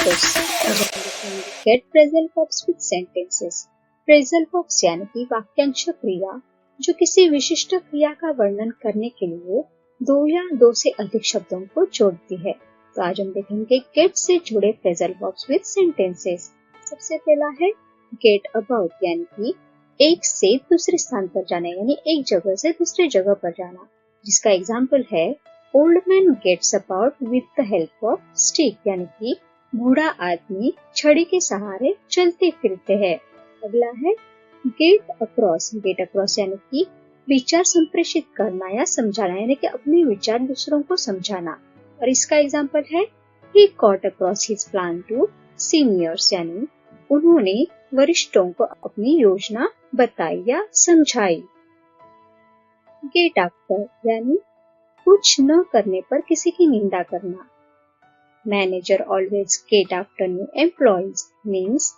Office. Get phrasal verbs with sentences. Phrasal verbs यानी कि वाक्यांश क्रिया जो किसी विशिष्ट क्रिया का वर्णन करने के लिए दो या दो से अधिक शब्दों को जोड़ती है। तो आज हम देखेंगे गेट से जुड़े फ्रेजल वर्ब्स विद सेंटेंसेस। सबसे पहला है गेट अबाउट, यानी कि एक से दूसरे स्थान पर जाना, यानी एक जगह से दूसरे जगह पर जाना, जिसका एग्जाम्पल है old man gets about with the help of stick, यानी कि बूढ़ा आदमी छड़ी के सहारे चलते फिरते हैं। अगला है गेट अक्रॉस। गेट अक्रॉस यानी कि विचार संप्रेषित करना या समझाना, यानी कि अपने विचार दूसरों को समझाना। और इसका एग्जाम्पल है he got across his plan to seniors, यानी उन्होंने वरिष्ठों को अपनी योजना बताई या समझाई। गेट आफ्टर यानी कुछ न करने पर किसी की निंदा करना। Manager always get after new employees means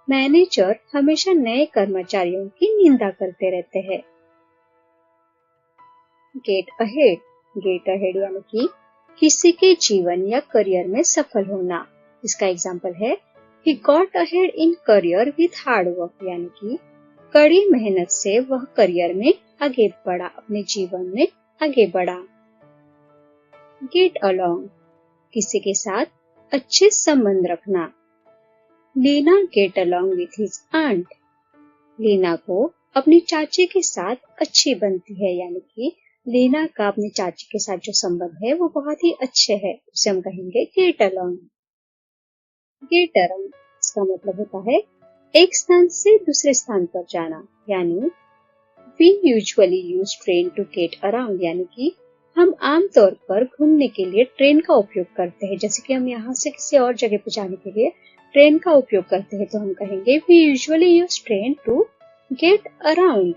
manager हमेशा नए कर्मचारियों की निंदा करते रहते हैं। Get ahead. गेट अहेड यानी कि किसी के जीवन या करियर में सफल होना। इसका एग्जाम्पल है he got ahead in career with hard work, यानी कि कड़ी मेहनत से वह करियर में आगे बढ़ा, अपने जीवन में आगे बढ़ा। गेट अलोंग किसी के साथ अच्छे संबंध रखना। Leena get along with his aunt. Leena को अपनी चाची के साथ अच्छी बनती है, यानी कि लीना का अपनी चाची के साथ जो संबंध है वो बहुत ही अच्छे है, उसे हम कहेंगे गेट अलोंग। गेट अराउंड इसका मतलब होता है एक स्थान से दूसरे स्थान पर जाना, यानी we usually use train to get around, यानी कि हम आमतौर पर घूमने के लिए ट्रेन का उपयोग करते हैं। जैसे कि हम यहाँ से किसी और जगह पर जाने के लिए ट्रेन का उपयोग करते हैं, तो हम कहेंगे we usually use train to get around.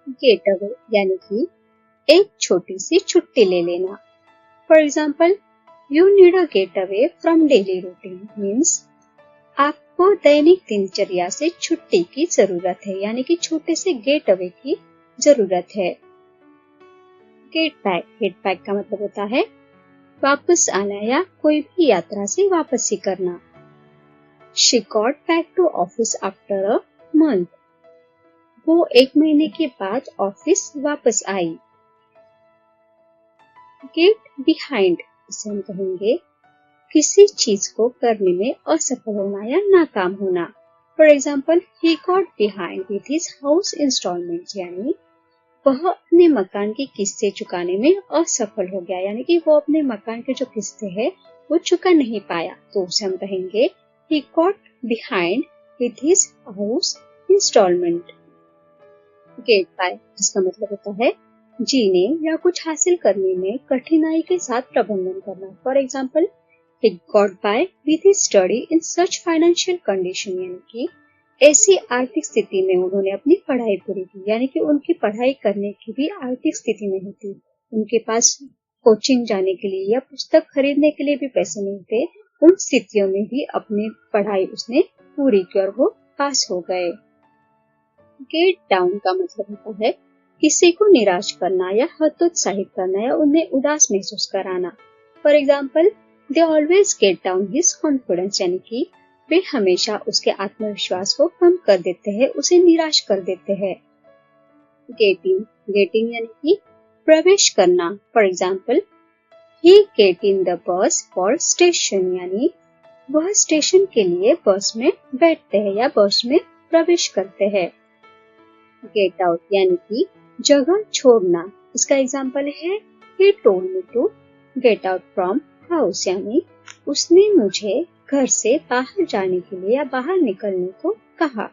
Get away यानी कि एक छोटी सी छुट्टी ले लेना। For example you need a get away from daily routine means आपको दैनिक दिनचर्या से छुट्टी की जरूरत है, यानी कि छोटे से गेट अवे की जरूरत है। Get back. गेट बैक का मतलब होता है वापस आना या कोई भी यात्रा से वापसी करना। She got back to office after a month. वो एक महीने के बाद ऑफिस वापस आई। गेट बिहाइंड इसे हम कहेंगे किसी चीज को करने में असफल होना या नाकाम होना। For example he got behind with his house installment, यानी वह अपने मकान की किस्तें चुकाने में असफल हो गया, यानी कि वो अपने मकान के जो किस्तें हैं वो चुका नहीं पाया, तो उसे हम कहेंगे he got behind with his house installment। Get by जिसका मतलब होता है जीने या कुछ हासिल करने में कठिनाई के साथ प्रबंधन करना। For example he got by with his study in such financial condition, यानी कि ऐसी आर्थिक स्थिति में उन्होंने अपनी पढ़ाई पूरी की, यानी कि उनकी पढ़ाई करने की भी आर्थिक स्थिति नहीं थी, उनके पास कोचिंग जाने के लिए या पुस्तक खरीदने के लिए भी पैसे नहीं थे। उन स्थितियों में भी अपनी पढ़ाई उसने पूरी की और वो पास हो गए। गेट डाउन का मतलब होता है किसी को निराश करना या हतोत्साहित करना या उन्हें उदास महसूस कराना। For example they always get down his confidence, यानी कि वे हमेशा उसके आत्मविश्वास को कम कर देते हैं, उसे निराश कर देते हैं। गेटिंग। गेटिंग यानी कि प्रवेश करना। For example he get in the bus for station, यानी वह स्टेशन के लिए बस में बैठते हैं या बस में प्रवेश करते हैं। गेट आउट यानी कि जगह छोड़ना। इसका एग्जाम्पल है he told me to get out from house, यानी उसने मुझे घर से बाहर जाने के लिए या बाहर निकलने को कहा।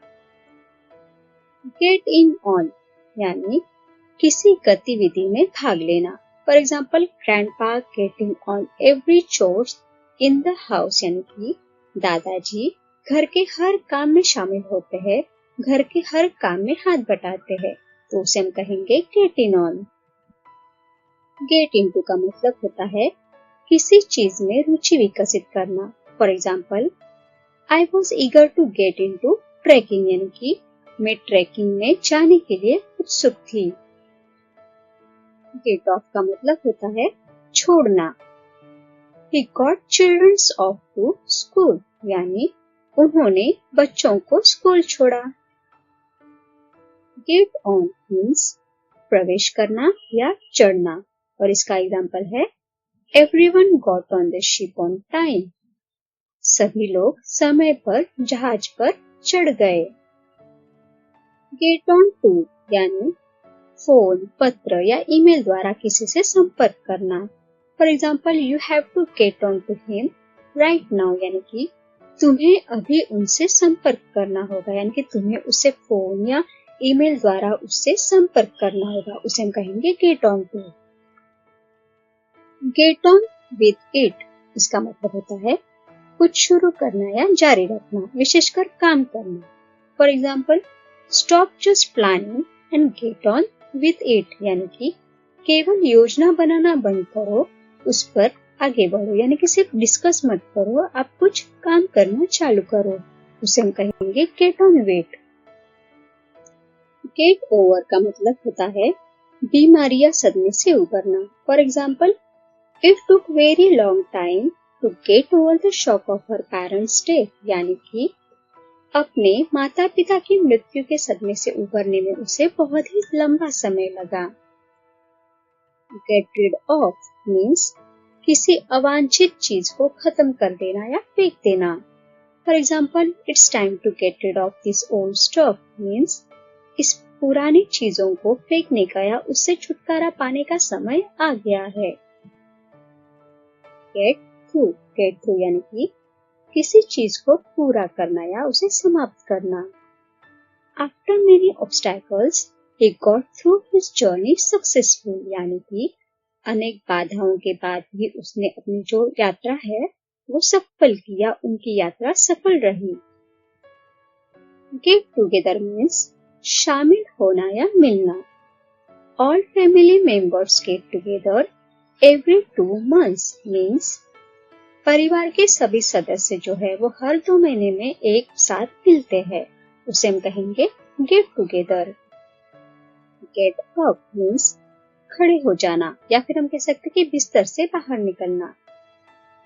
गेट इन ऑन यानी किसी गतिविधि में भाग लेना। For example grandpa getting on every chores in the house, यानी कि दादाजी घर के हर काम में शामिल होते हैं, घर के हर काम में हाथ बटाते हैं, तो उसे हम कहेंगे get in on. Get into का मतलब होता है किसी चीज में रुचि विकसित करना। For example I was eager to get into trekking, यानी कि मैं ट्रैकिंग में जाने के लिए उत्सुक थी। गेट ऑफ का मतलब होता है छोड़ना। He got children off to school. यानी उन्होंने बच्चों को स्कूल छोड़ा. Get on means प्रवेश करना या चढ़ना, और इसका एग्जाम्पल है Everyone got on the ship on time. सभी लोग समय पर जहाज पर चढ़ गए. Get on to यानी फोन, पत्र या ईमेल द्वारा किसी से संपर्क करना. For example, you have to get on to him right now, यानी कि तुम्हें अभी उनसे संपर्क करना होगा, यानी कि तुम्हें उसे फोन या ईमेल द्वारा उससे संपर्क करना होगा. उसे हम कहेंगे get on to. Get on with it, इसका मतलब होता है कुछ शुरू करना या जारी रखना, विशेषकर काम करना. For example, stop just planning and gate on with it, यानी कि केवल योजना बनाना बंद करो, उस पर आगे बढ़ो, यानी कि सिर्फ डिस्कस मत करो, आप कुछ काम करना चालू करो. उसे हम कहेंगे get on with. Get over का मतलब होता है बीमारी या सदमे से उबरना. For example, it took very long time to get over the shock of her parents death, यानी कि अपने माता पिता की मृत्यु के सदमे से उबरने में उसे बहुत ही लंबा समय लगा. गेट रिड ऑफ मीन्स किसी अवांछित चीज को खत्म कर देना या फेंक देना. For example, it's time to get rid of this old stuff means इस पुरानी चीजों को फेंकने का या उससे छुटकारा पाने का समय आ गया है. गेट थ्रू यानी कि किसी चीज को पूरा करना या उसे समाप्त करना. After many obstacles he got through his journey successful, यानी कि अनेक बाधाओं के बाद भी उसने अपनी जो यात्रा है वो सफल की या उनकी यात्रा सफल रही. गेट टुगेदर मीन्स शामिल होना या मिलना. All family members get together every 2 months means परिवार के सभी सदस्य जो है वो हर 2 महीने में एक साथ मिलते हैं. उसे हम कहेंगे get together. Get up means खड़े हो जाना, या फिर हम कह सकते हैं कि बिस्तर से बाहर निकलना.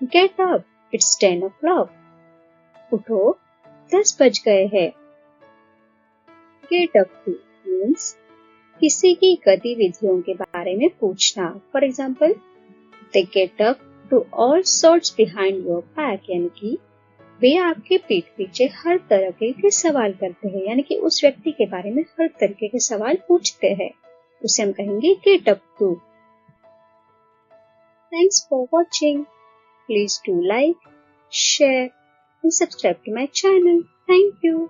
Get up, it's 10 o'clock. उठो, 10 बज गए हैं. गेट अप टू मीन्स किसी की गतिविधियों के बारे में पूछना. For example, they get up to all sorts behind your back, यानी कि वे आपके पीठ पीछे हर तरह के सवाल करते हैं, यानी कि उस व्यक्ति के बारे में हर तरीके के सवाल पूछते हैं. उसे हम कहेंगे get up to. Thanks for watching. Please do like, share and subscribe to my channel. Thank you.